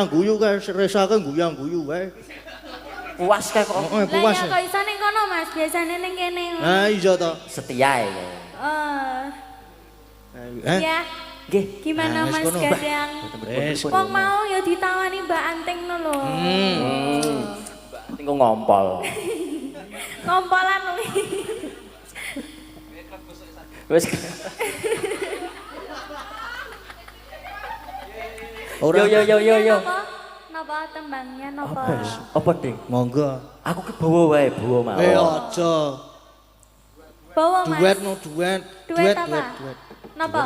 ora guyu kae resake guyang-guyu wae. Puas kae kok. Heeh, puas. Lah ya kok iso ning kono Mas, biasane ning kene. Nah, iya to. Setia ya. Ya. Nggih. Gimana Mas Gadang? Wong mau ya ditawani Mbak Anting no lho. Mbak Anting kok ngompol. Ngompolan kuwi. Wis. Yo. Napa tembangnya napa? Apa ding? Monggo. Aku ki bawa wae, bawa mau. Aja. Bawa Mas. Duet no duet. Duet apa? Napa?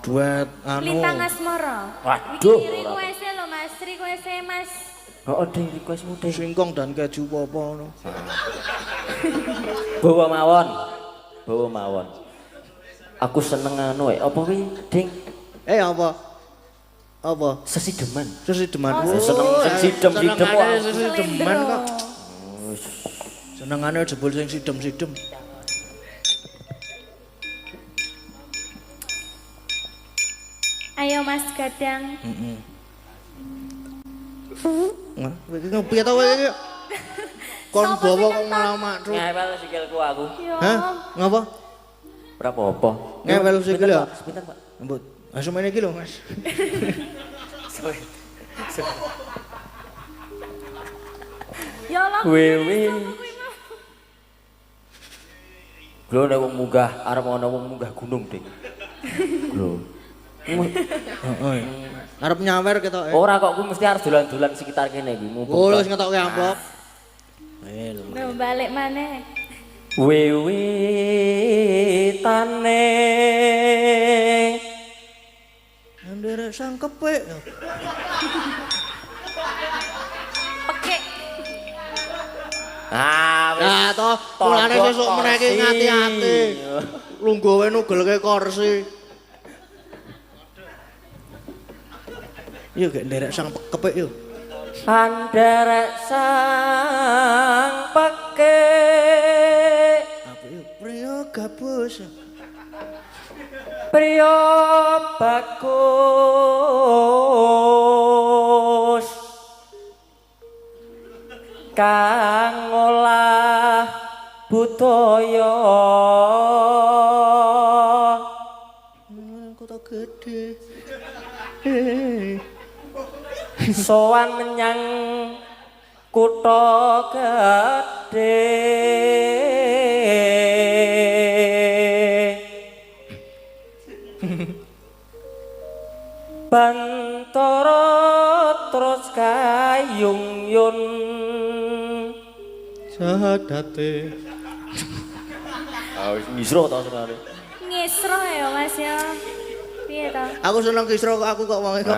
Duet anu. Lintang Asmara. Waduh. Iki request lho Mas, request Mas. Oh, ding requestmu ding. Singkong dan keju apa ngono. Bawa mawon. Aku seneng anu apa kuwi, Ding? Apa? Apa? Sesideman. Sesideman. Seneng sidem-sidem wae. Sesideman kok. Senengane jebul sing sidem-sidem. Ayo Mas Gadang. Nah, iki piye to kowe iki? Kon bawa kok malah makru. Ngewel sikilku aku. Hah? Ngapa? Berapa apa? Ngewel sikil ya? Sebentar, Pak. Mbut. Langsung main iki lho, Mas. Ya Allah. Wewe. Lho nek wong munggah arep ana wong munggah gunung, Ding. Lho. Heeh. Arep nyawer ketok. Ora kok kuwi mesti harus dolan-dolan sekitar kene iki. Oh, wis ngetokke amplop. Lho balik maneh. Wiwitane Nderek sang kepek. Pekek. Nah, toh mulane sesuk meneh iki ngati-ati. Lungguhe nugelke kursi. Yo gek nderek sang kepek yo. Anderek sang pekek Apa yo priya gabus. priya bagus kang olah budaya Kota gede. sowan menyang kutha gedhe Bantara terus kayung yun Sadate. wis misro ta senane Ngisro ya Mas ya. Piye to? Aku seneng kisro aku kok wong kok.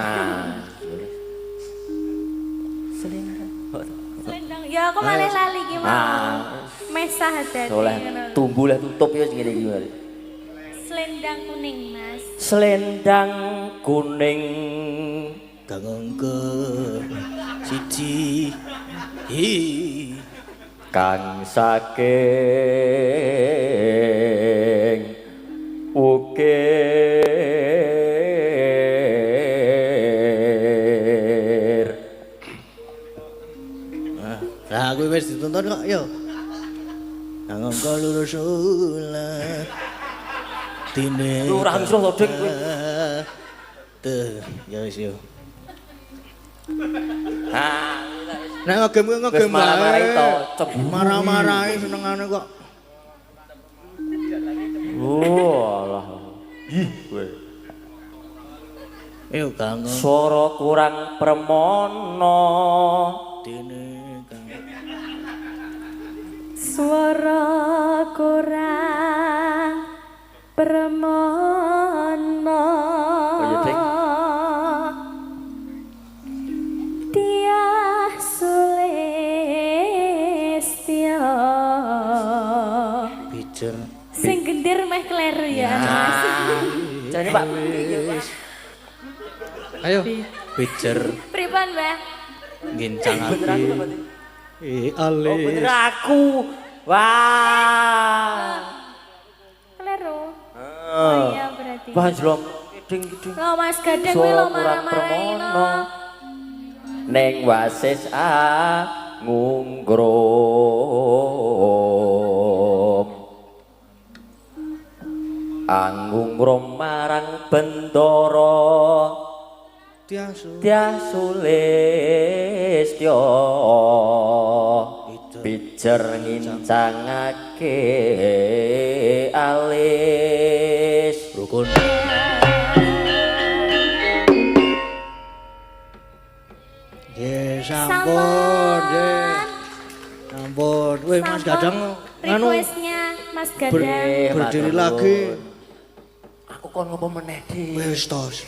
Selendang. Ya aku malah lali ki mau. Mesah dadi soleh ngono. tumbuh lah tutup ya sing ngene iki mari Selendang kuning Mas. selendang kuning Gangengke siji. Hi. kang saking ukir Lah kuwi wis ditonton kok yo. Gangengke lurus ulah. Dine. Lurah misro to Ding kuwi Tuh, ya wis yo. ha Nek ngegem marah-marahi to cebu marah-marahi senengane kok. alah ih kowe Ayo Kang. swara kurang permono Dene Kang. Suara kurang permono. Oh iya, Ding. Dia Sulistya. Bijer. Sing gendir meh kleru ya. jane Pak Ayo. Bijer Pripun, Mbah? ngincang bener aku ati. apa Ding? Ale. Oh bener aku wah Kleru. Oh iya berarti. Wah jelom gedeng. Lo Mas Gadang kuwi lo Kurang marah-marahi lo. permono. Neng wasis ngungkrum. Angungrum marang bendoro. Tiasulistyo pijer ngincangake alis Rukun. Nggih, sampun, nggih. Sampun. Wih, Mas Gadang nganu Requestnya Mas Gadang. berdiri lagi. aku kon ngopo meneh di Wis tos.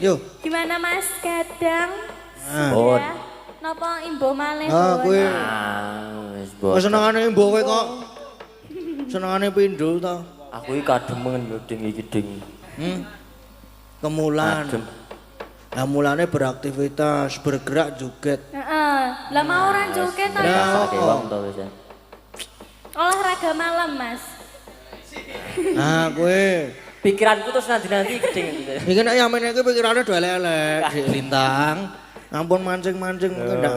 Yo. Gimana Mas Gadang? Pun. Ya. Napa imbuh malih? Ah, Bun? kowe wis kok senengane mbok kowe kok. Senengane pindho to. aku iki kademen yo ding iki ding Kemulan. adem Nah, mulane beraktivitas, bergerak joget. Heeh. Lah mau ora joget to? Nah, Rasake wong to wis Olahraga malam, Mas. Nah, kowe pikiranku terus nanti gedeng iki nek yamene iki pikirane do elek-elek, Dik Lintang. Ampun mancing-mancing mungkin ndak.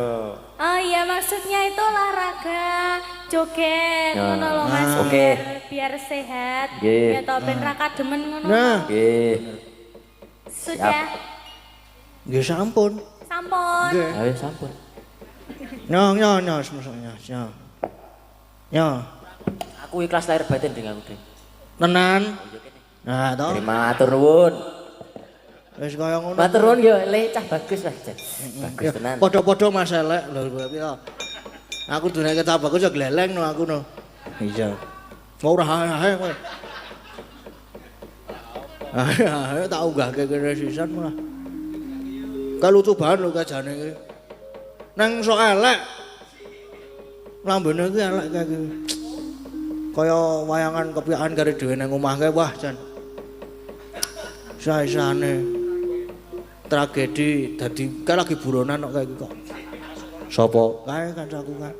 Oh iya maksudnya itu olahraga joget Ya. ngono lho Mas. Oke. Biar sehat. Nggih. Ya to ben ra kademen ngono. Nah, nggih Sudah. nggih sampun. Sampun. Nggih. ayo sampun Nyo, semuanya. Nyo. aku ikhlas lahir batin dengan aku ding Tenan. Nah, toh. terima matur nuwun Wis kaya ngono. matur nuwun yo le cah bagus lah Cak. bagus tenan Padha-padha Mas elek lho piye to. Aku duneke tak bagus ya gleleng no aku no. Iya. Mau ora hae kowe. Hae tak unggahke kene sisan malah. Kalucu banget lho kajane iki. Nang sok elek. Lambene iki elek kae iki. Kaya wayangan kepiakan karo dhewe nang omah kae wah jan. Saisane tragedi dadi kae lagi buronan kok kae iki kok. Sopo? Kae kancaku kae.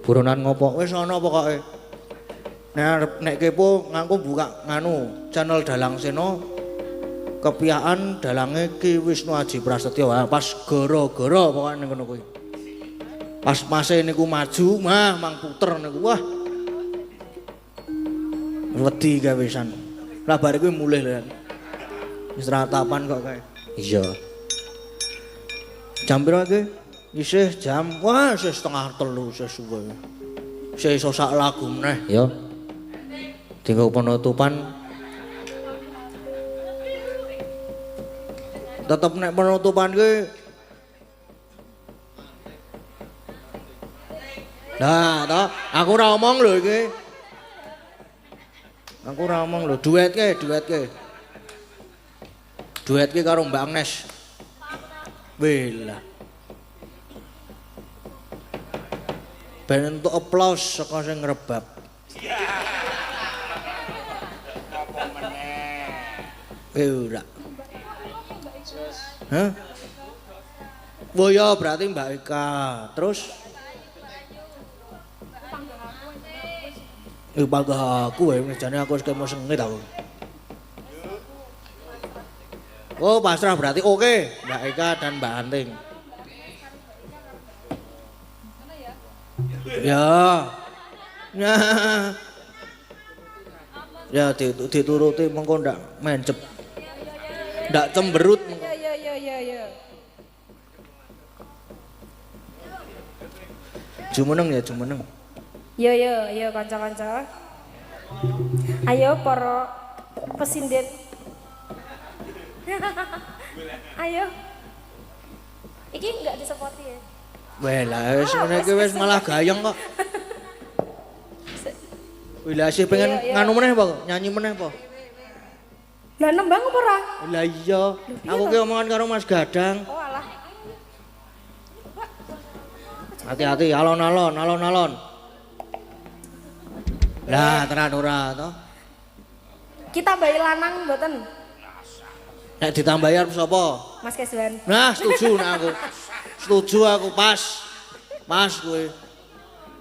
Buronan ngopo? Wis ana pokoke. Nek kepo nganggo buka nganu channel Dalang Seno. Kepiakan dalange Ki Wisnu Aji Prasetyo. Pas gara-gara pokoke ning ngono kuwi. Pas mase niku maju, mang puter niku wah. Wedi gawe pisan. Lah bar kuwi mulih lho. Wis ratapan kok kae. Iya. Jam pira iki? Isih jam, wah isih 2:30 isih suwe. Isih iso sak lagu meneh ya. Tinggal penutupan. Tetep nek penutupan ki Nah, toh, aku ora omong lho iki. Aku ora omong lho, duet ke. Duet ki karo Mbak Agnes. Bela. Ben entuk aplaus saka sing ngrebab. Apa meneh? Ora. Hah? Oh ya berarti Mbak Eka. Terus bangga aku jane aku wis kemo sengit aku. Oh, pasrah berarti oke, Mbak Eka dan Mbak Anting. Ya. Ya. Ya dituruti mengko ndak mencep. Ndak cemberut. Ya. Jumeneng ya, jumeneng. Yo kanca-kanca. Ayo para pesindet. Ayo. Iki enggak disepoti ya. Weh lah wis ngene iki wis malah gayeng kok. Wila sih pengen nganu meneh apa? Nyanyi meneh apa? Lah nembang apa ora? Lah iya, aku ki omongan karo Mas Gadang. Oh alah. Hati-hati alon-alon. Lah tenan ora to? Kita bayi lanang mboten. Nek ditambahi arep sapa? Mas Keswan. Nah, setuju nek aku. Setuju aku pas. Pas kowe.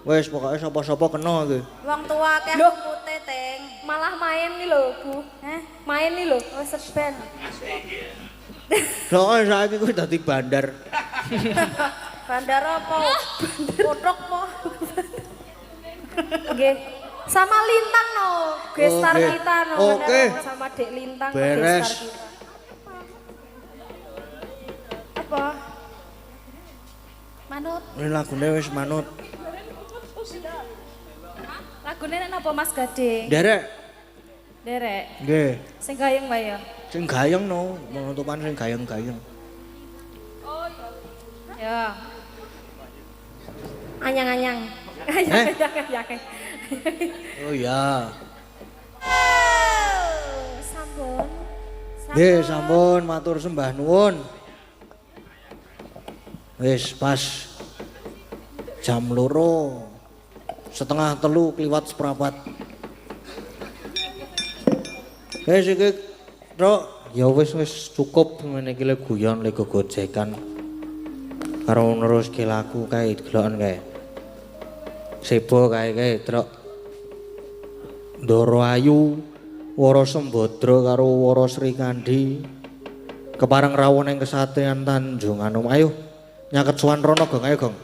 Wis pokoke sapa-sapa kena iki. Wong tua akeh mutet. syuting. Malah main nih lho, Bu. Main nih lho, wis seben. Soale saiki kuwi dadi bandar. Bandar apa? Potok po. Nggih. Sama Lintang no, gestar Oke. kita no. Oke. Bener, sama Dek Lintang no, Beres. gestar kita. Apa? Manut. Ini lagune wis manut. Lagune nek napa Mas Gading? Derek. Derek. Nggih. Sing gayeng wae ya. Sing gayeng no, penutupan sing gayeng-gayeng. Ya. Anyang-anyang. Anyang. Oh iya. Sampun. Nggih, sampun matur sembah nuwun. Wis pas jam 2:30 kliwat seprapat. Wis iki, Rok, ya wis cukup ngene iki le guyon le gogojekan. Karo neruske laku kae deloken kae. Sebo kae, Truk. Ndoro Ayu, Wara Sembadra karo Wara Srikandhi kepareng rawuh ing kesatrian Tanjung Anom. Ayo nyaket sowan rono, Gong. Ayo, Gong.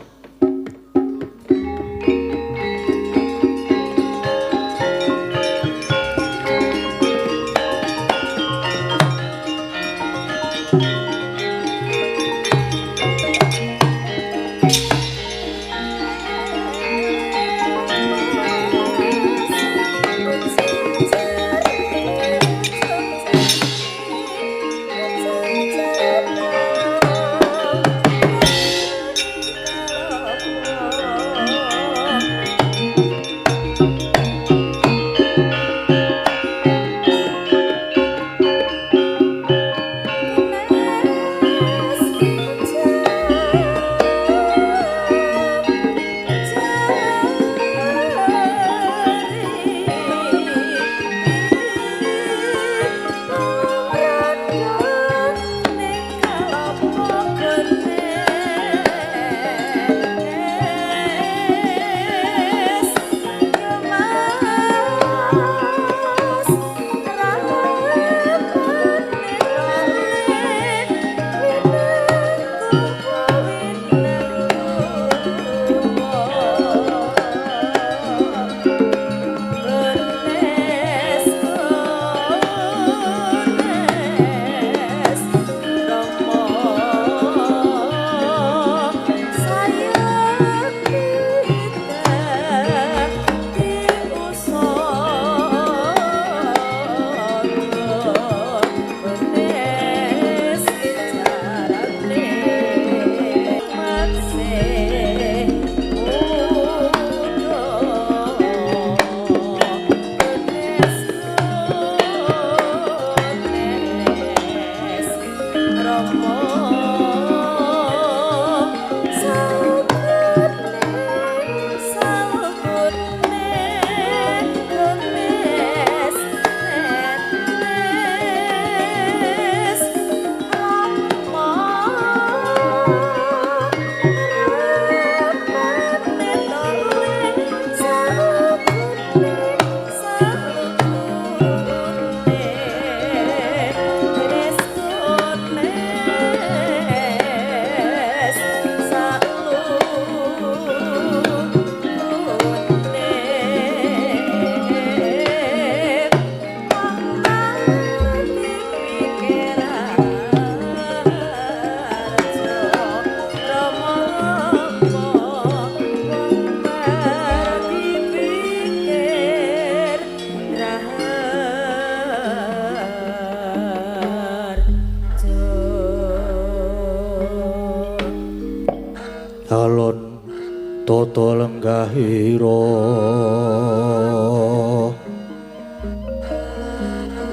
Toto lenggahira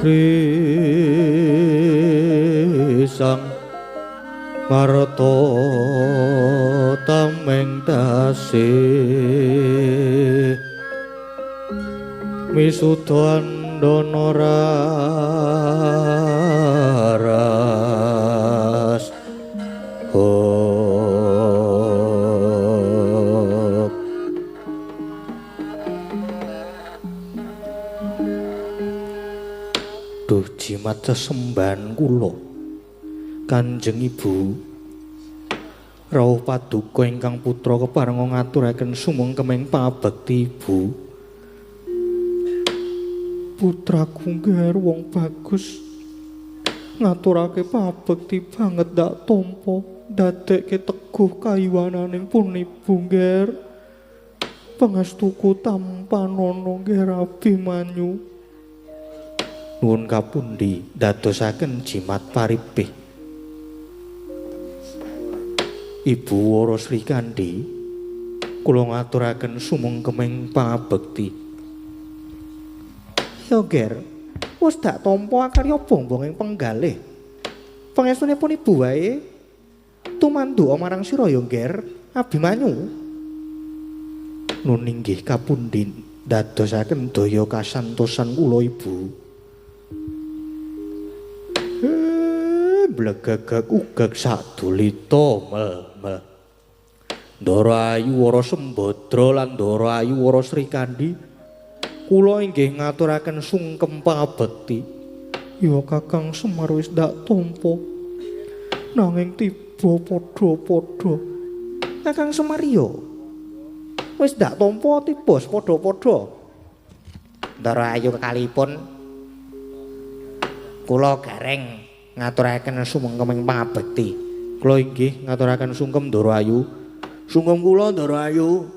risang marta tameng tasih misuda andana raras jimat sesembahan kula. Kanjeng Ibu, rawuh paduka ingkang putra keparenga ngaturaken sumengkeming pabekti Ibu. Putraku ngger wong bagus. Ngaturake pabekti banget dak tampa, dadekke teguh kayiwananing pun Ibu ngger. Pangestuku tampanana ngger Abimanyu. Nuwun kapundi dadosaken jimat paripih. Ibu Wara Sri Kandi, kula ngaturaken sumengkeming pabekti. Ya Ger, wis dak tampa akarya bongbong ing penggalih. Pangestunipun Ibu wae tumandu marang sira ya Ger, Abimanyu. Nun inggih kapundi dadosaken daya kasantosan kula Ibu. Blegagag ugag sadulita mel. Ndara Ayu Wara Sembadra lan Ndara Ayu Wara Sri Kandi, kula inggih ngaturaken sungkem pabekti. Ya Kakang Semar wis dak tampa, nanging tiba padha-padha. Kakang Semar ya wis dak tampa tiba padha-padha. Ndara Ayu kekalipun kula gareng ngaturaken sumengkeming pabekti. Kula inggih ngaturaken sungkem Ndara Ayu. Sungkem kula Ndara Ayu.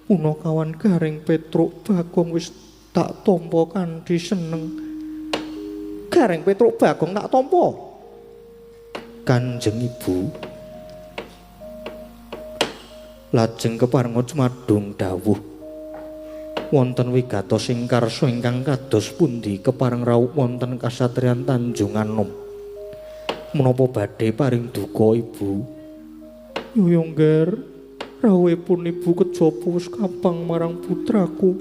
Punakawan Garing Petruk Bagong wis tak tampa kanthi seneng. Garing Petruk Bagong tak tampa. Kanjeng Ibu. Lajeng keparenga cumadung dawuh. Wonten wigatos ing karsa ingkang kados pundi kepareng rawuh wonten kasatriyan Tanjungan Nom. Menapa badhe paring duka Ibu? Yuyongger, rawuhipun Ibu kejaba wis kapang marang putraku.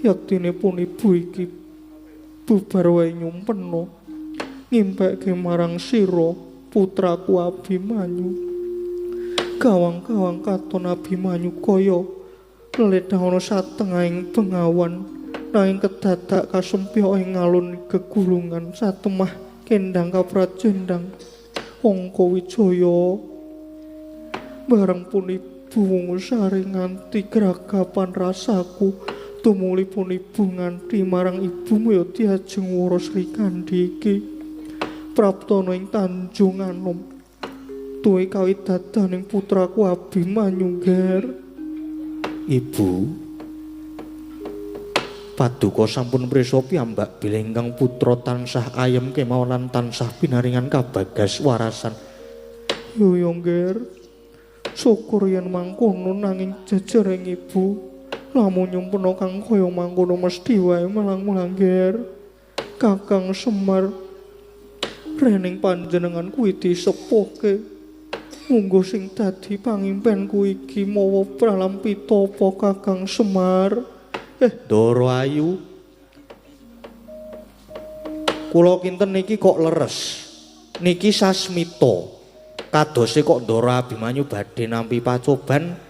Yaktinipun Ibu iki bubar wae nyumpena ngimpekke marang sira putraku Abimanyu. Kawang-kawang katon Abimanyu kaya ledah ana satengahing bengawan, nanging kedadak kasempya ing alun gegulungan satemah kendang kaprajendang Angka Wijaya. Bareng pun Ibu sari nganti gragapan rasaku, tumulipun Ibu nganti marang Ibu Mayati Ajeng Wara Sri Kandi iki praptana ing Tanjungan Nom. Tuwi kawidadaning putraku Abimanyu ngger. Ibu, paduka sampun prisa piyambak bilih ingkang putra tansah ayem kemawon tansah pinaringan kabagas warasan. Yuyongger, syukur yen mangkono nanging jejering Ibu, lamun nyumpena kang kaya mangkono mesti wae melang-melang nger. Kakang Semar, rening panjenengan kuwi disepuhke. Munggo sing dadi pangimpenku iki mawa pralampita apa Kakang Semar. Ndara Ayu. Kula kinten niki kok leres. Niki sasmita. Kadose kok Ndara Abimanyu badhe nampi pacoban.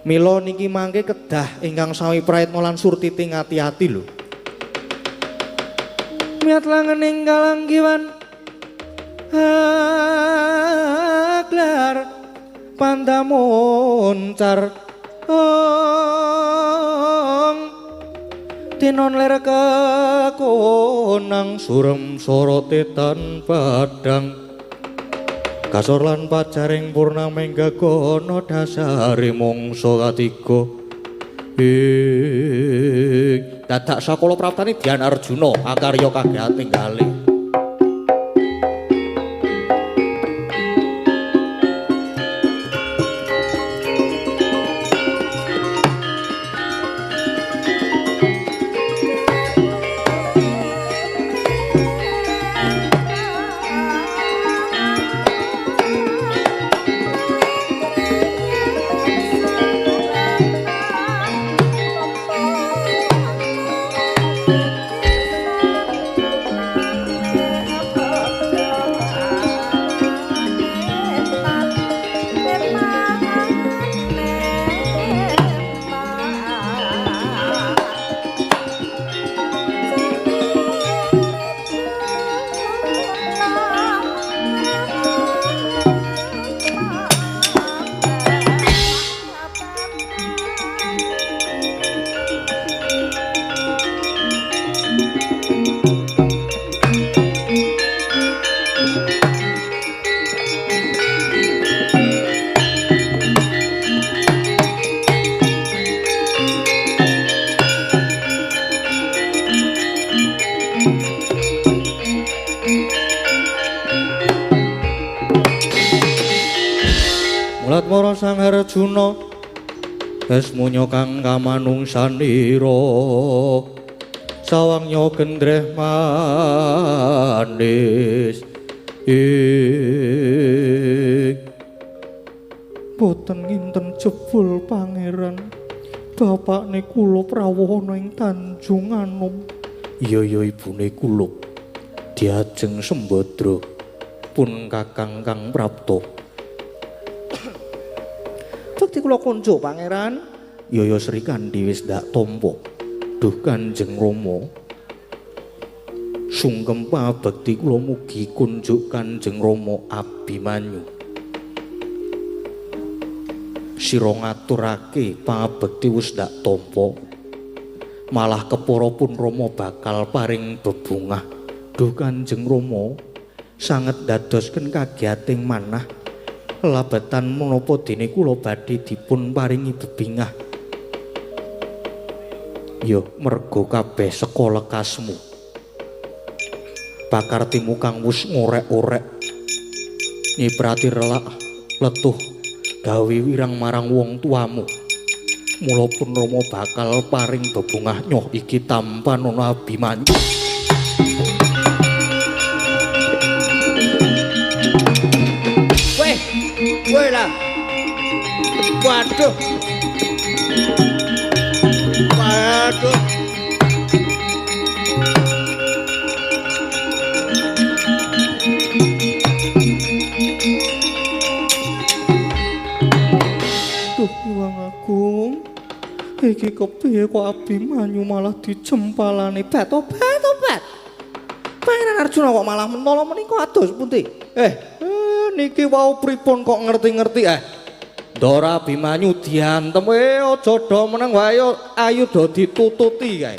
Mila niki mangke kedah ingkang sami praetna lan surtiti ngati-ati lho. Miat langening kalanggiwan Aklar pandamoncar tinon ler kekonang surem sorote tan padang kasor lan pacaring purnameng gagono dasari mongso katiga dadak sakala praptane Dyan Arjuna akarya kagiyating kalih. Latmara Sang Arjuna Esmunya kang kamanungsanira sawangnya gendreh manis boten nginten jebul pangeran bapakne kula prawana ing Tanjung Anom. Iya ibune kula Diajeng Sembadra pun kakang kang prapta. Bekti kula kunjuk pangeran. Yaya Sri Kandi wis ndak tampa. Duh Kanjeng Rama. Sungkem pabekti kula mugi kunjuk Kanjeng Rama Abimanyu. Sira ngaturake pabekti wis ndak tampa. Malah kepara pun Rama bakal paring bebungah. Duh Kanjeng Rama sanget dadosken kagiyating manah. Labatan menapa dene kula badhe dipun paringi bebingah. Ya merga kabeh saka lekasmu. Pakartimu kang wis ngorek-orek. Nyiprati relak letuh gawe wirang marang wong tuamu. Mula pun Rama bakal paring bebungah nyoh iki tanpa ana Abimanyu. Weh lah. Waduh. Waduh. Duh Hyang Agung. Iki kepiye kok Abimanyu malah dijempalane bet-bet. Pangeran Arjuna kok malah mentolo menika ados pundi? Niki wau pripun kok ngerti-ngerti Ndara Abimanyu diantem aja do meneng wae ayu do ditututi kae.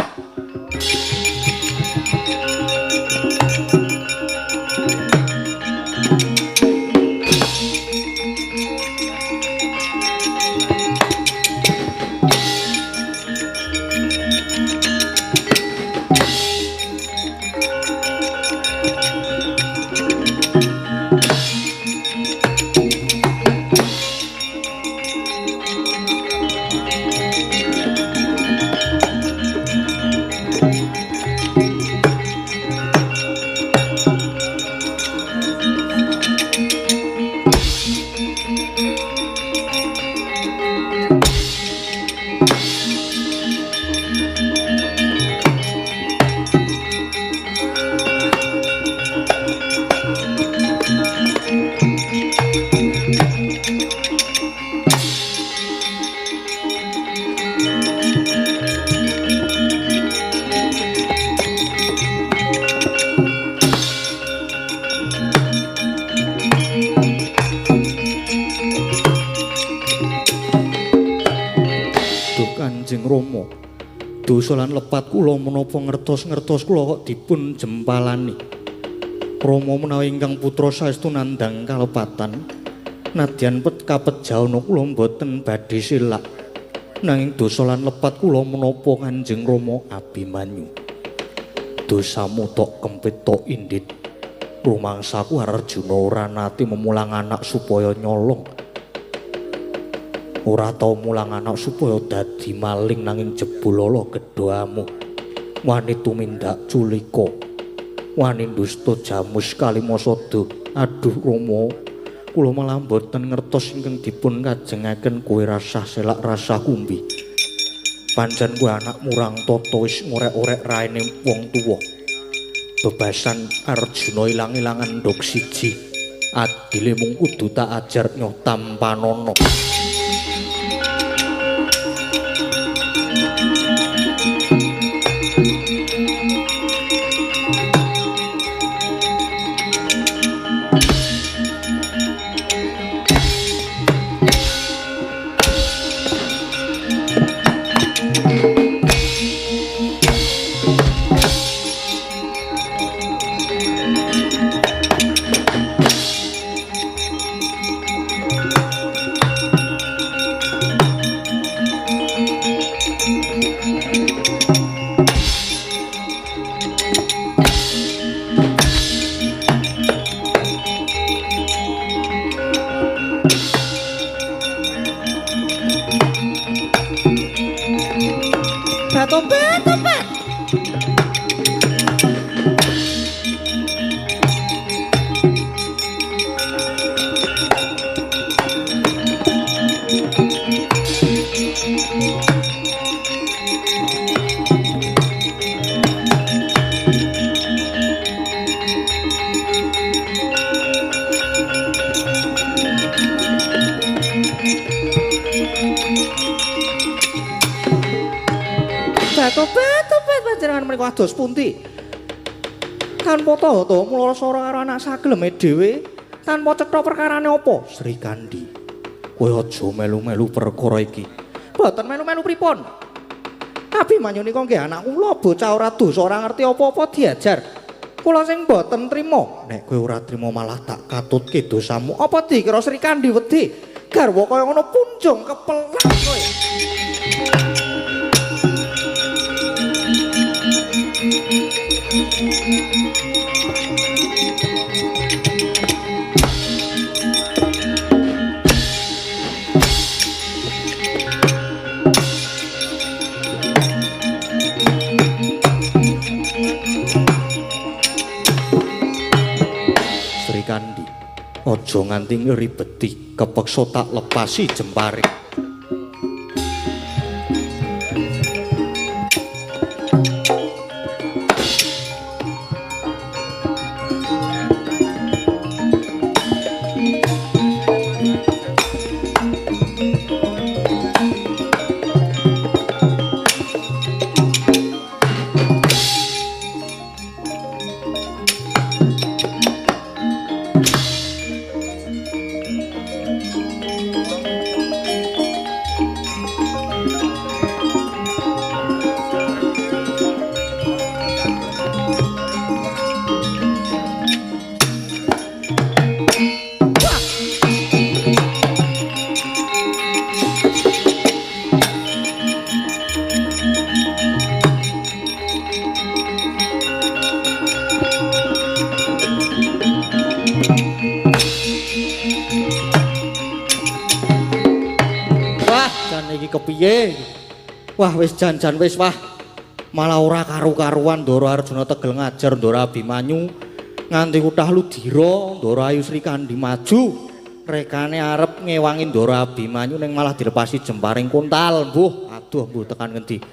Dosa lan lepat kula menapa ngertos-ngertos kula kok dipun jempalani. Rama menawi ingkang putra saestu nandhang kalepatan. Nadyan kapejana kula boten badhe silak. Nanging dosa lan lepat kula menapa Kanjeng Rama Abimanyu. Dosamu tok kempit tok indit. Rumangsaku Arjuna ora nate memulang anak supaya nyolong. Ora tau mulang anak supaya dadi maling nanging jebul gedhamu. Wani tumindak culika. Wani dusta jamus kalimasada. Aduh Rama, kula malah boten ngertos ingkang dipun kajengaken kowe rasah selak rasah kumbi. Pancen kowe anak murang tata wis ngorek-orek raine wong tuwa. Bebasan Arjuna ilang-ilangan ndok siji. Adile mung kudu tak ajar nyoh tampanana. topet topet. Topet panjenengan menika ados pundi? Tanpa tata mula sora karo anak sageleme dhewe, tanpa cetha perkarane apa? Sri Kandi. Kowe aja melu-melu perkara iki. Mboten melu-melu pripun? Abimanyu nika nggih anak kula bocah ora dosa, ora ngerti apa-apa diajar. Kula sing mboten trima. Nek kowe ora trima malah tak katutke dosamu. Apa dikira Sri Kandi wedi? Garwa kaya ngono punjung kepelan kowe. Sri Kandi, aja nganti ngribeti, kepeksa tak lepasi jempare. Kepiye? Wah wis jan-jan wis wah. Malah ora karu-karuan Ndara Arjuna tegel ngajar Ndara Abimanyu nganti kutah ludira Ndara Ayu Sri Kandi maju. Rekane arep ngewangi Ndara Abimanyu ning malah dilepasi jemparing kuntal. Mbuh, aduh mbuh tekan ngendi.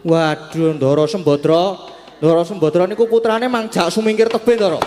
Waduh Ndara Sembadra. Ndara Sembadra niku putrane mangjak sumingkir tebih Ndara.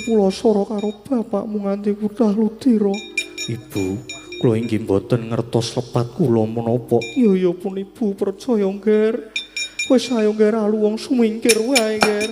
Kula sora karo bapakmu nganti kutah ludira. Ibu, kula inggih mboten ngertos lepat kula menapa. Ya pun Ibu percaya, Nger. Wis ayo Nger alu wong sumingkir wae, Nger.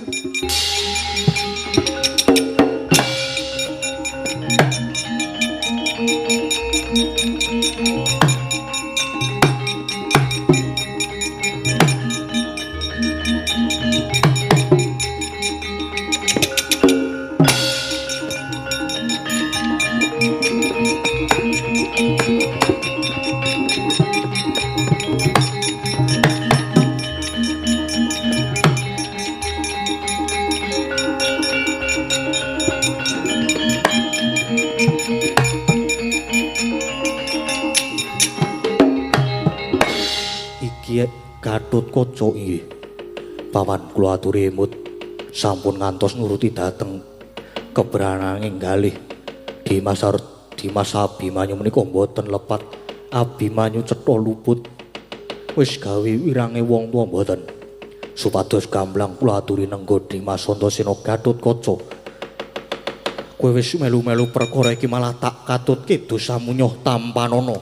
Gatotkaca inggih. Pawan kula aturi emut sampun ngantos nuruti dhateng keberangan enggalih Dimas Abimanyu menika mboten lepat. Abimanyu cetha luput. Wis gawe wirange wong tuwa mboten. Supados gamblang kula aturi nenggo Dimas Antasena Gatotkaca. Kowe wis melu-melu perkara iki malah tak katutke dosamu nyoh tampanana.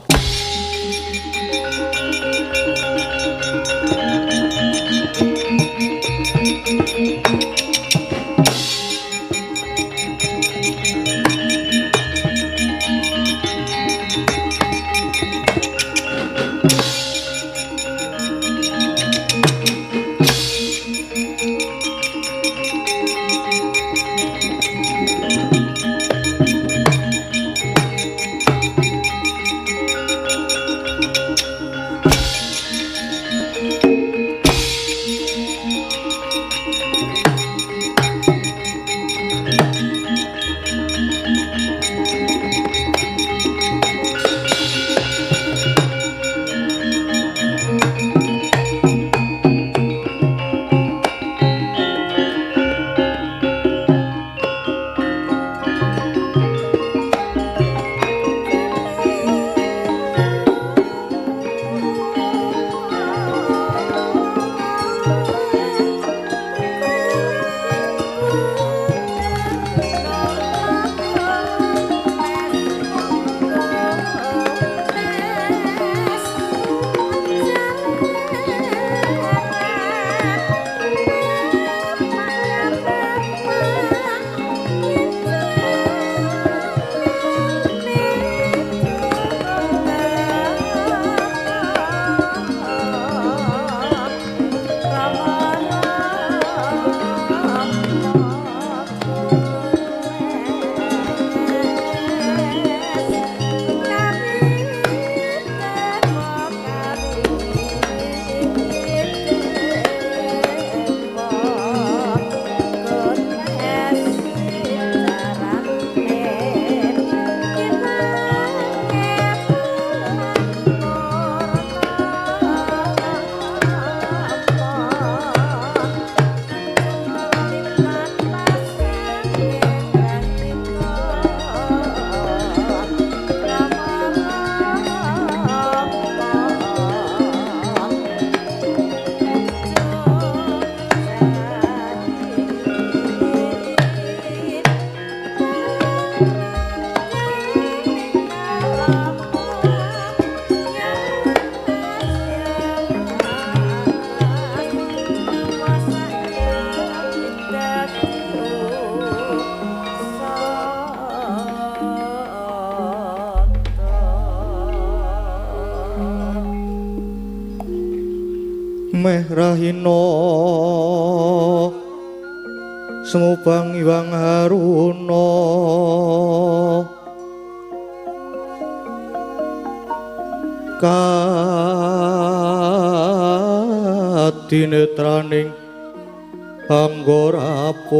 meh rahina semubang iwang haruna kadinetraning anggorapuh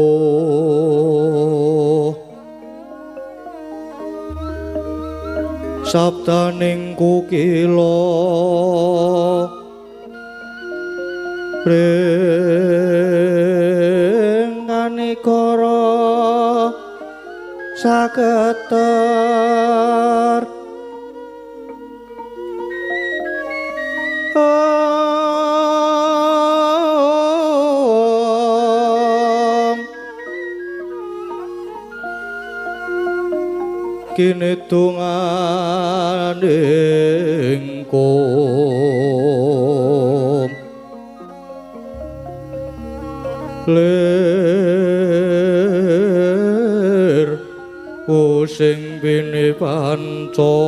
sabdaning kukila ringkanekara saketer kini tunganing kum lir using bini panca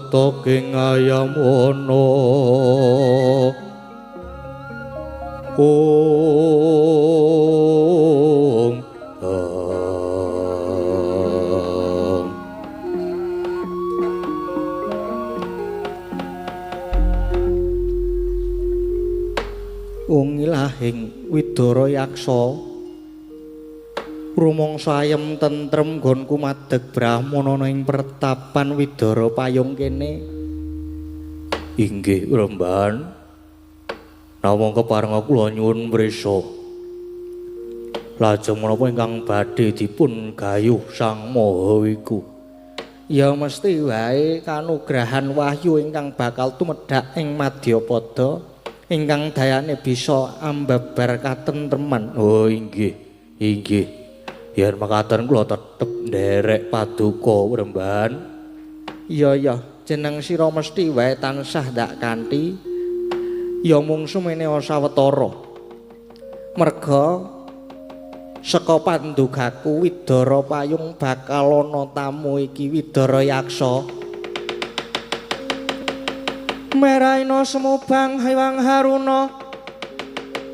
toking ayam ono Ilahing Widara Yaksa rumangsa ayem tentrem nggonku madeg brahmana ing pertapan Widara Payung kene. Inggih Remban, namung keparenga kula nyuwun mrisa. Lajeng menapa ingkang badhe dipun gayuh Sang Maha iku? Ya mesti wae kanugrahan wahyu ingkang bakal tumedhak ing Madyapada ingkang dayane bisa ambabar katentreman. Oh inggih, inggih. Yen mekaten kula tetep nderek paduka Remban. Iya, jeneng sira mesti wae tansah ndak kanthi ya mung sumene sawetara. Merga saka pandugaku Widara Payung bakal ana tamu iki Widara Yaksa. Meraina semubang hiwang haruna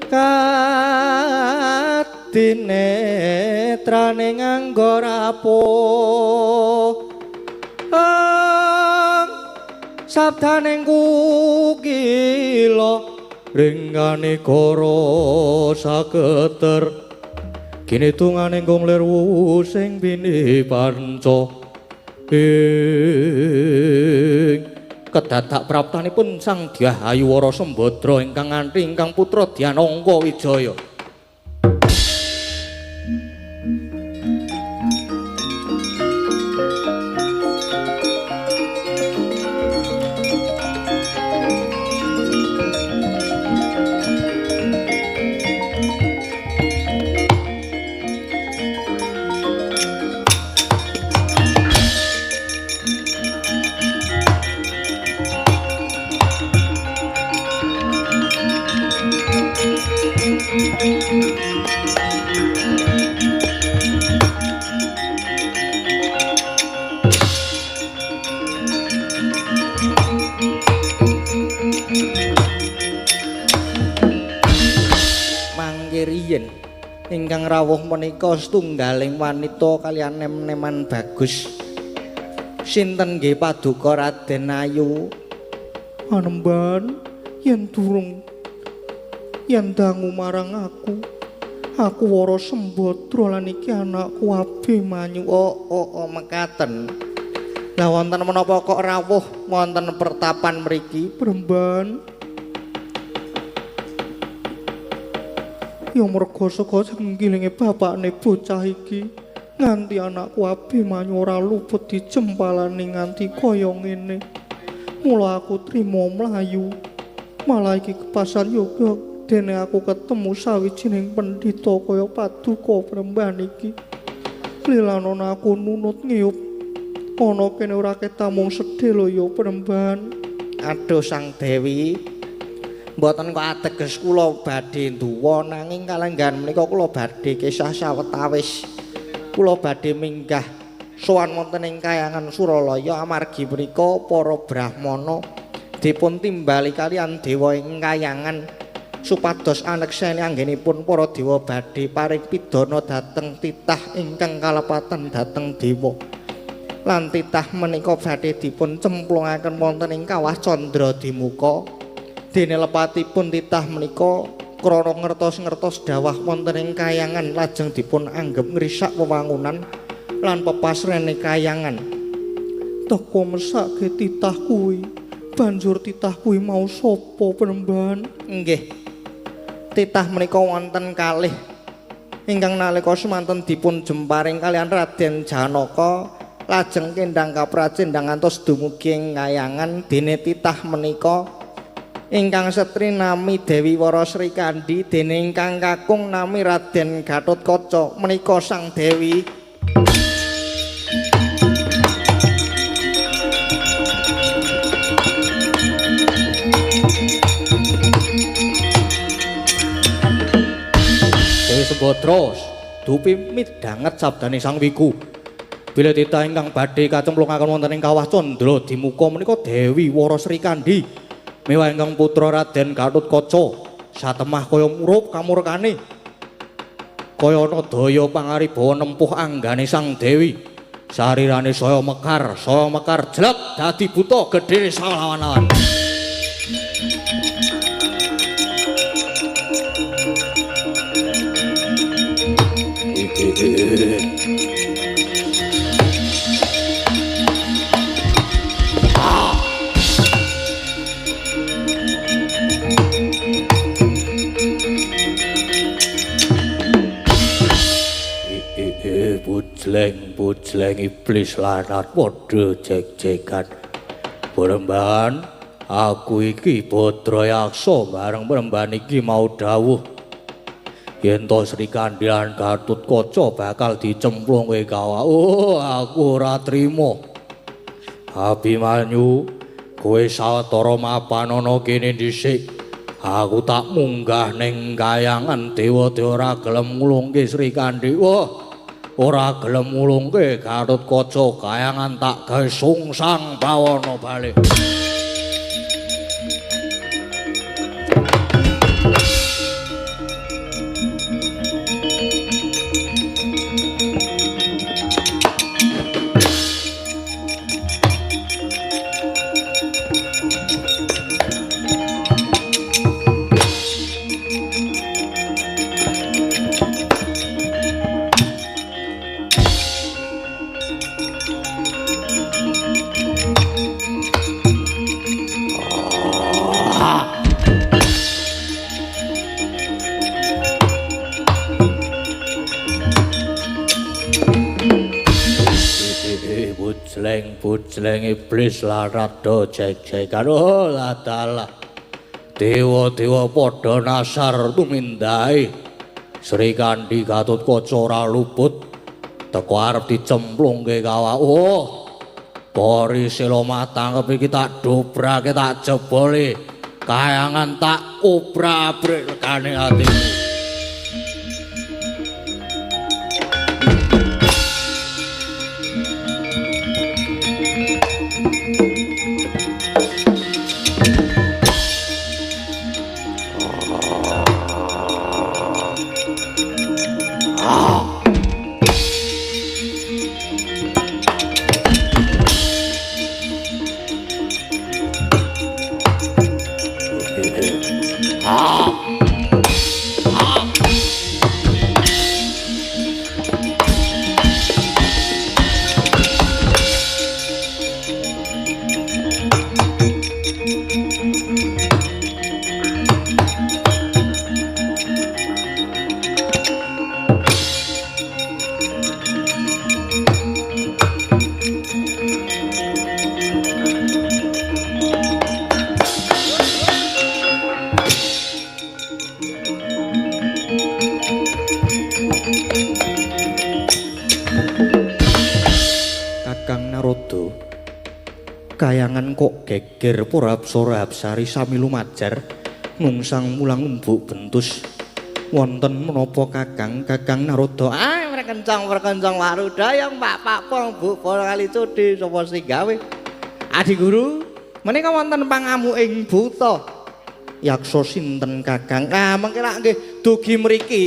kadinetraning anggorapuh sabdaning kukila ringkanekara saketer kini tunganing kumlir sing bini panca kedadak praptanipun Sang Dyahayuwara Sembadra ingkang nganthi ingkang putra Dyanangka Wijaya. Ingkang rawuh menika setunggaling wanita kaliyan nem-neman bagus. Sinten nggih paduka Raden Ayu? Anemban yen durung yen dangu marang aku Wara Sembadra lan iki anakku Abimanyu. Oh mekaten. Lah wonten menapa kok rawuh wonten pertapan mriki, Bremban? Ya merga saka sengkilinge bapakne bocah iki nganti anakku Abimanyu ora luput dijempalani nganti kaya ngene. Mula aku trima mlayu. Malah iki kepasan yoga dene aku ketemu sawijining pendhita kaya paduka Bremban iki. Lilanana aku nunut ngiyup ana kene ora ketamung sedhe lho ya Penemban. Aduh Sang Dewi, mboten kok ateges kula badhe nduwa nanging kalenggan menika kula badhe kisah sawetawis. Kula badhe minggah sowan wonten ing Kahyangan Suralaya amargi menika para brahmana dipun timbali kalian dewa ing Kahyangan supados anekseni anggenipun para dewa badhe paring pidana dhateng titah ingkang kalepatan dhateng dewa. Lan titah menika badhe dipun cemplungaken wonten ing kawah Candra Dimuka. Dene lepatipun titah menika krana ngertos-ngertos dawah wonten ing Kahyangan lajeng dipun anggep ngrisak wewangunan lan pepasrene Kahyangan. Teka mesake titah kuwi. Banjur titah kuwi mau sapa Penemban? Nggih. Titah menika wonten kalih ingkang nalika semanten dipun jemparing kalian Raden Janaka lajeng kendhang kapracendhang ngantos dumugi ing Kahyangan. Dene titah menika ingkang setri nami Dewi Wara Sri Kandi dene ingkang kakung nami Raden Gatotkaca menika Sang Dewi. Dewi Sumbadra dupi midhanget sabdane Sang Wiku. Bila titah ingkang badhe kacemplungaken wonten ing kawah Candra Dimuka menika Dewi Wara Sri Kandi miwah ingkang putra Raden Gatotkaca satemah kaya murup kamurkane kaya ana daya pangaribawa nempuh anggane Sang Dewi sarirane saya mekar jelek dadi buta gedhe salawan-lawan. Pucleng iblis lanat padha jek-jekan. Penemban, aku iki Badra Yaksa bareng Penemban iki mau dawuh yen to Sri Kandi lan Gatotkaca bakal dicemplungke kawah. Oh, aku ora trima. Abimanyu, kowe sawetara mapan ana kene dhisik. Aku tak munggah ning Kahyangan dewa-dewa ora gelem ngulungke Sri Kandi. Wah, ora gelem ngulungke Gatotkaca Kahyangan tak gawe sungsang bawana bali. Pucleng iblis larat do jek-jekan. Oh ladalah dewa-dewa padha nasar tumindai Sri Kandi Gatotkaca ora luput teko arep dicemplungke kawah. Oh pori sila matang iki tak dobrake tak jebole Kahyangan tak obrak-abrik rekane atimu. Kakang Narada. Kayangan kok geger para apsara apsari sami lumajar nungsang mulang umbuk bentus. Wonten menapa Kakang Narada? Perkencang warudayang Pak Pong Bu para kali cudi sapa sing gawe? Adi Guru, menika wonten pangamu ing buta. Yaksa sinten Kakang? Ah mengke lak nggih dugi mriki.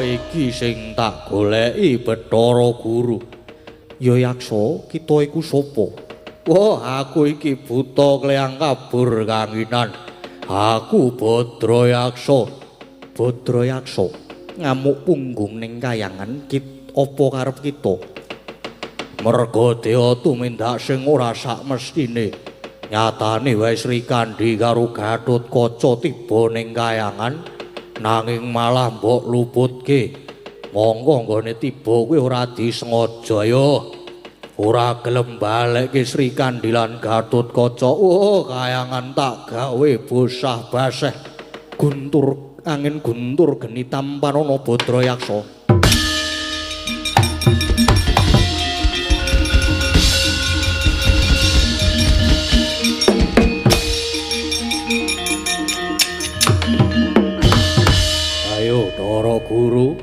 Iki sing tak goleki Bathara Guru. Ya Yaksa, kita iku sapa? Wah, aku iki buta kleyang kabur kanginan. Aku Badra Yaksa. Badra Yaksa. Ngamuk punggung ning kayangan apa karep kita? Merga dewa tumindak sing ora sak mestine. Nyatane wae Sri Kandi karo Gatotkaca tiba ning kayangan nanging malah mbok luputke. Monggo nggone tiba kuwi ora disengaja ya. Ora gelem balekke Sri Kandi lan Gatotkaca. Oh, kayangan tak gawe bosah baseh. Guntur angin guntur geni tampanana Badra Yaksa. Ayo Dara Guru,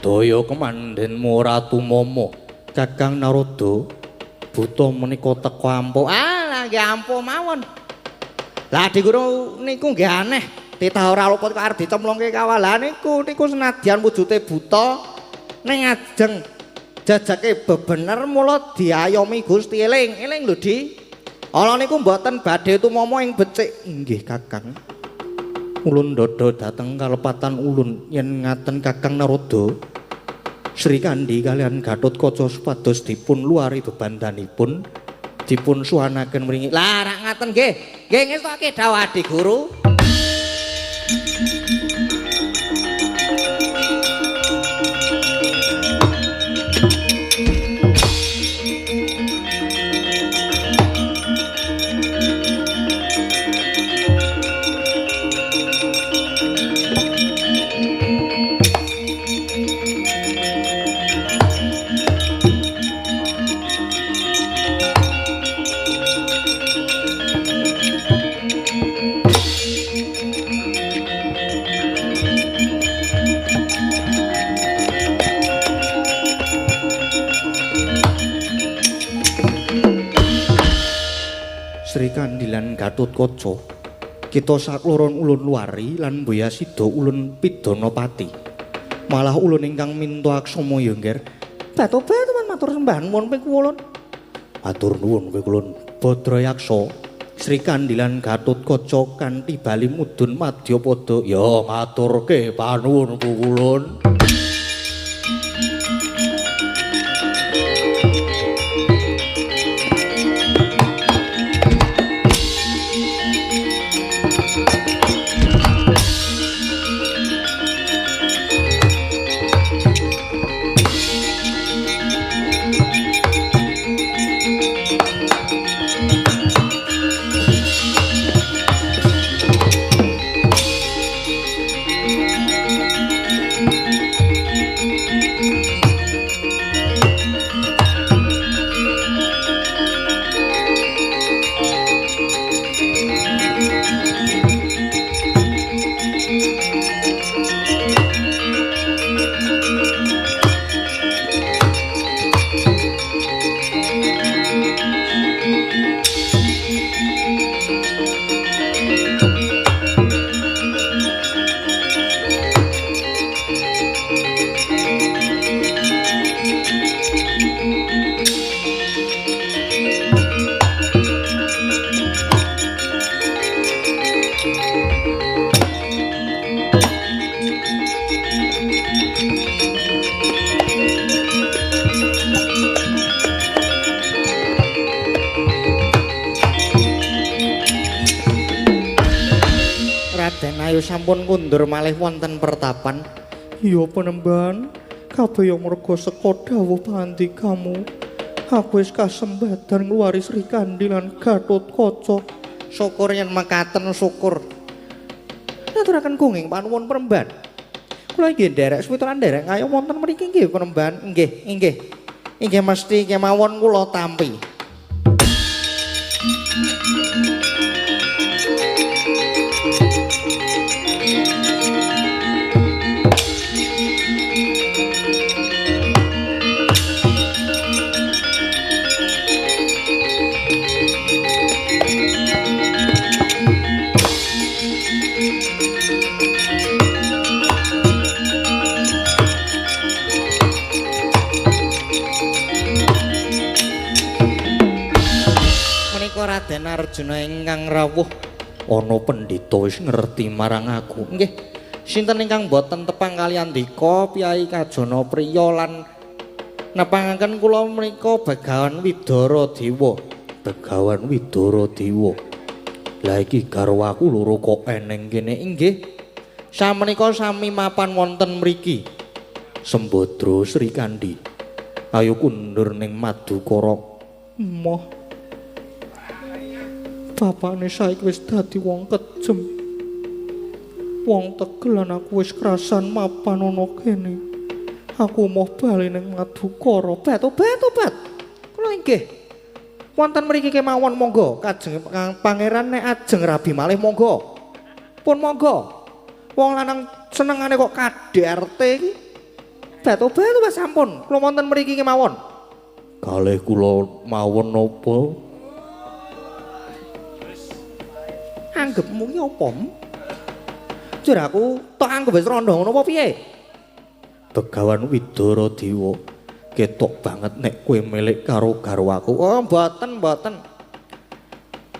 daya kemandenmu Ratu Momo. Kakang Narada, buta menika teka ampuh. Lah nggih ampuh mawon. Lah Adi Guru niku nggih aneh. Titah ora luput kok arep dicemplungke kawalan niku senadyan wujude buta ning ajeng jajake bebener mula diayomi Gusti eling lho Di. Ala niku mboten badhe tumama ing becik. Nggih Kakang. Ulun ndada dhateng kalepatan ulun yen ngaten Kakang Narada. Sri Kandi kalian Gatotkaca supados dipun luari bebandanipun dipun suwanaken mringi. Lah rak ngaten nggih. Nggih ngestoke dawuh Adi Guru. Sri Kandi lan Gatotkaca kita sakloron ulun luari lan Mboya Sida ulun Pidanapati malah ulun ingkang minta aksama ya nggih batu-batu matur sembah nuwun ping kulon matur nuwun ping kulon Badra Yaksa Sri Kandi lan Gatotkaca kanthi bali mudhun Madyapada ya maturke panuwun kulon. Raden ayo sampun kundur malih wonten pertapan Iya Panembahan, kabeh ya merga saka dawuh pandikamu. Aku wis kasembadan ngluwari Sri Kandi lan Gatotkaca. Syukur yen mekaten syukur. Ngaturaken gunging panuwun Panembahan. Kula inggih nderek switalan nderek ngayo wonten mriki nggih Panembahan. Inggih. Inggih mesti kemawon kula tampi. Raden Arjuna ingkang rawuh ana pendhita wis ngerti marang aku. Nggih, sinten ingkang boten tepang kaliyan dika Piyai Kajana Priya lan nepangaken kula menika Begawan Widara Dewa. Begawan Widara Dewa. Lah iki garwaku loro kok eneng kene. Inggih. Samenika sami mapan wonten mriki. Sembadra Sri Kandi. Ayo kundur ning Madukara. Moh bapakne saiki wis dadi wong kejem. Wong tegelan aku wis krasan mapan ana kene. Aku mau bali ning Madukara. Bat. Kula inggih. Wonten mriki kemawon monggo Kajeng Pangeran nek ajeng rabi malih monggo. Pun monggo. Wong lanang senengane kok KDRT iki. Bat sampun. Kula wonten mriki kemawon. Kalih kula mawon napa? Anggepmu ki apa? Jur aku tok anggap wis randha ngono apa piye? Begawan Widara Dewa, ketok banget nek kowe milik karo garwaku. Oh, mboten.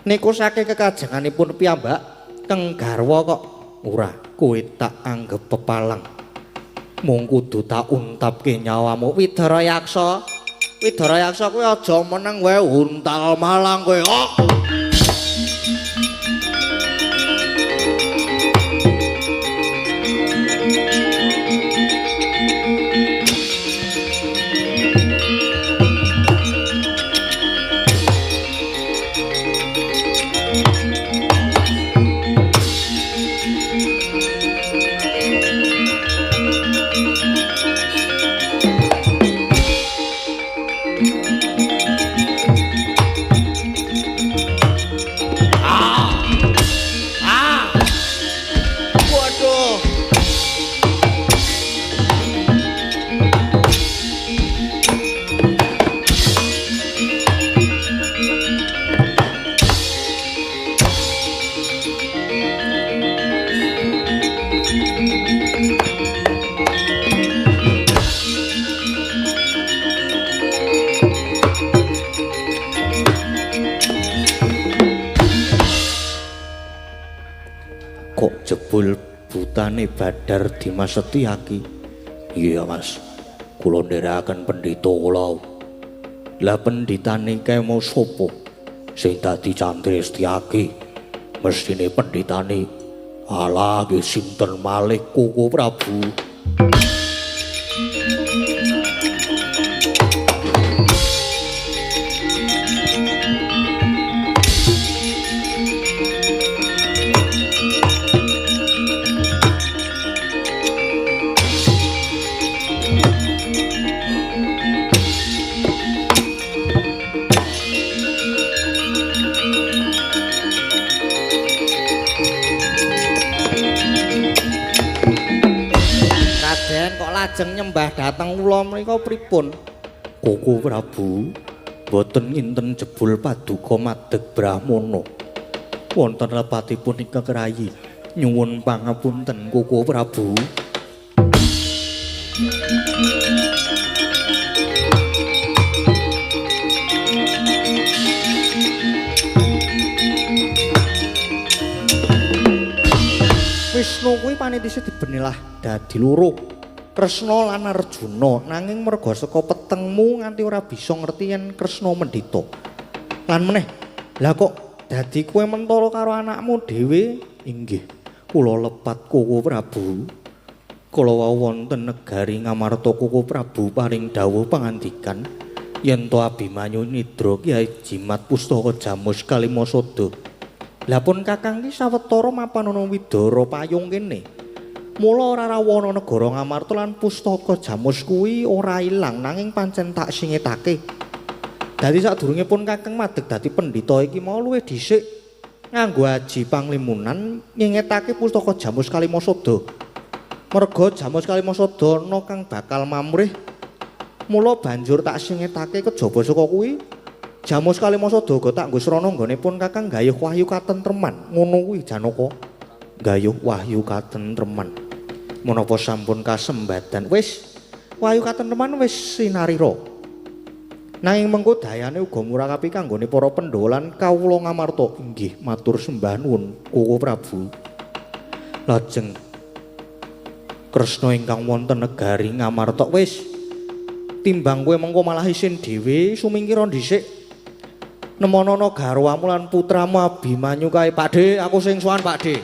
Niku saking kekajenganipun piyambak, keng garwa kok. Ora, kowe tak anggap pepalang. Mung kudu tak untapke nyawamu Widara Yaksa. Widara Yaksa kowe aja meneng wae untal malang kowe. Oh. Jebul butane Badar Dimas Setyaki. Iya Mas, kula nderekaken pendhita kula. Lah pendhitane kae mau sapa sing dadi Candra Setyaki? Mestine pendhitane alah nggih sinten malih Koko Prabu. Kok lajeng nyembah dhateng kula menika pripun? Koko Prabu boten nginten jebul paduka madeg Brahmana. Wonten lepatipun ingkang rayi. Nyuwun pangapunten Koko Prabu. Wisnu kuwi panitise dibenilah dadi loro. Kresna lan Arjuna nanging merga saka petengmu nganti ora bisa ngerti yen Kresna mendhita. Lan meneh, lah kok dadi kowe mentara karo anakmu dhewe? Inggih, kula lepat Koko Prabu. kala wau wonten negari Ngamarta Kuku Prabu paring dawuh pangandikan yen to Abimanyu nidra Kyai Jimat Pustaka Jamus Kalimasada. Lah pun Kakang ki sawetara mapan ana Widara Payung kene. Mula ora rawana negara Ngamarta lan Pustaka Jamus kuwi ora ilang nanging pancen tak singetake. Dadi sadurunge pun Kakang madeg dadi pendhita iki mau luwih dhisik nganggo aji panglimunan nyengetake Pustaka Jamus Kalimasada. Merga Jamus Kalimasada ana kang bakal mamrih. Mula banjur tak singetake kejaba saka kuwi. Jamus Kalimasada uga tak nggo srana nggone pun Kakang gayuh wahyu katentreman. Ngono kuwi Janaka. Gayuh wahyu katentreman. Menapa sampun kasembadan wis wahyu katentreman wis sinarira. Nanging mengko dayane uga murakapi kanggone para Pandhawa lan kawula Ngamarta. Inggih matur sembah nuwun Kuku Prabu. Lajeng Kresna ingkang wonten negari Ngamarta wis timbang kowe mengko malah isin dhewe sumingkira dhisik nemonono garwamu lan putramu Abimanyu kae Pakde aku sing sowan Pakde.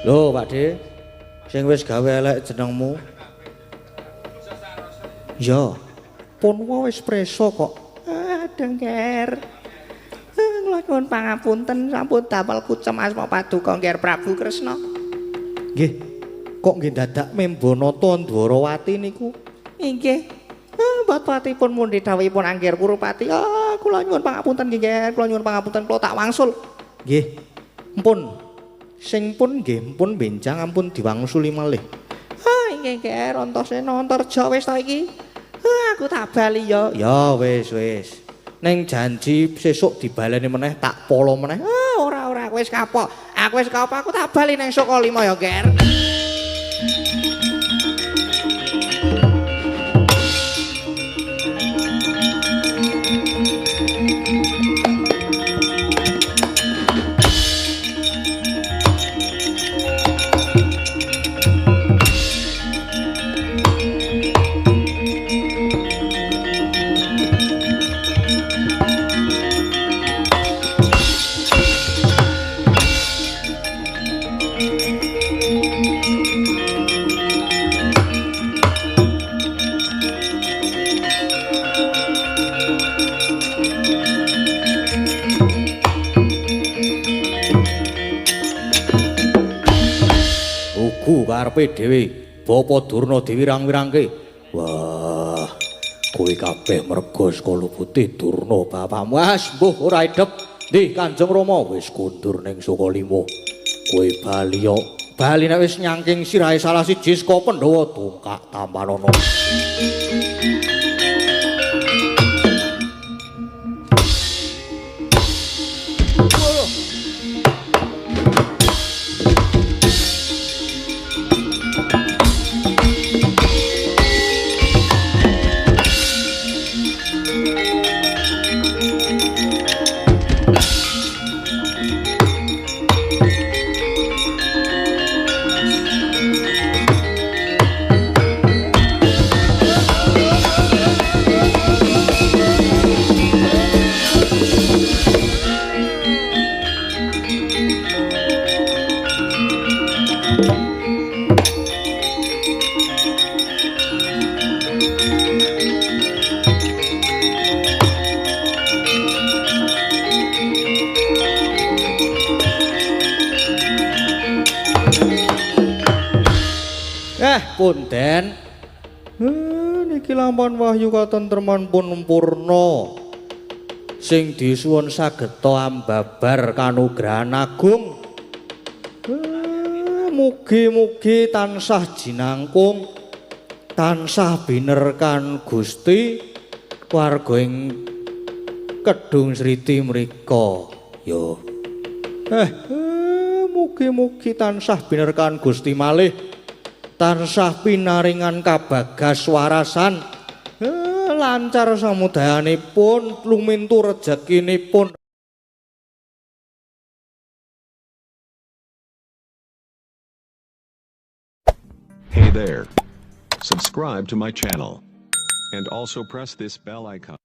Lho Pakde, sing wis gawe elek jenengmu. Ya, pun wis preso kok. Dengker. Kula nyuwun pangapunten sampun damel kucem asma paduka Ngger Prabu Kresna. Nggih. Kok nggih dadak Membanata Ndwarawati niku? Inggih. Batipun mundi dawuhipun Angger Kurupati. Kula nyuwun pangapunten nggih, Ngger. Kula nyuwun pangapunten kula tak wangsul. Nggih. Mpun. Sing pun nggih pun benjang ampun diwangsuli malih. Inggih Nger Antasena Antarja wis ta iki. Aku tak bali ya. Ya wis. Ning janji sesuk dibaleni meneh tak polo meneh. Ora aku wis kapok. Aku tak bali ning Sukalima ya Nger. Karepe dhewe Bapa Durna diwirang-wirangke. Wah, kowe kabeh merga Sekala Putih Durna bapakmu. Wes mbuh ora edep. Ndi Kanjeng Rama wis kundur ning Sukalima. Kowe bali yo. Bali nek wis nyangking sirahe salah siji saka Pandhawa tungkak tampanana. Punden niki lampun wahyu katentreman pun purna sing disuwun sageta ambabar kanugrahan agung. Mugi-mugi tansah jinangkung tansah binerkan Gusti warga ing Kedung Sriti mrika. Yo. Mugi-mugi tansah binerkan Gusti malih. Tansah pinaringan kabagas warasan. Lancar samudayanipun, lumintu rezekinipun. Hey there. Subscribe to my channel. And also press this bell icon.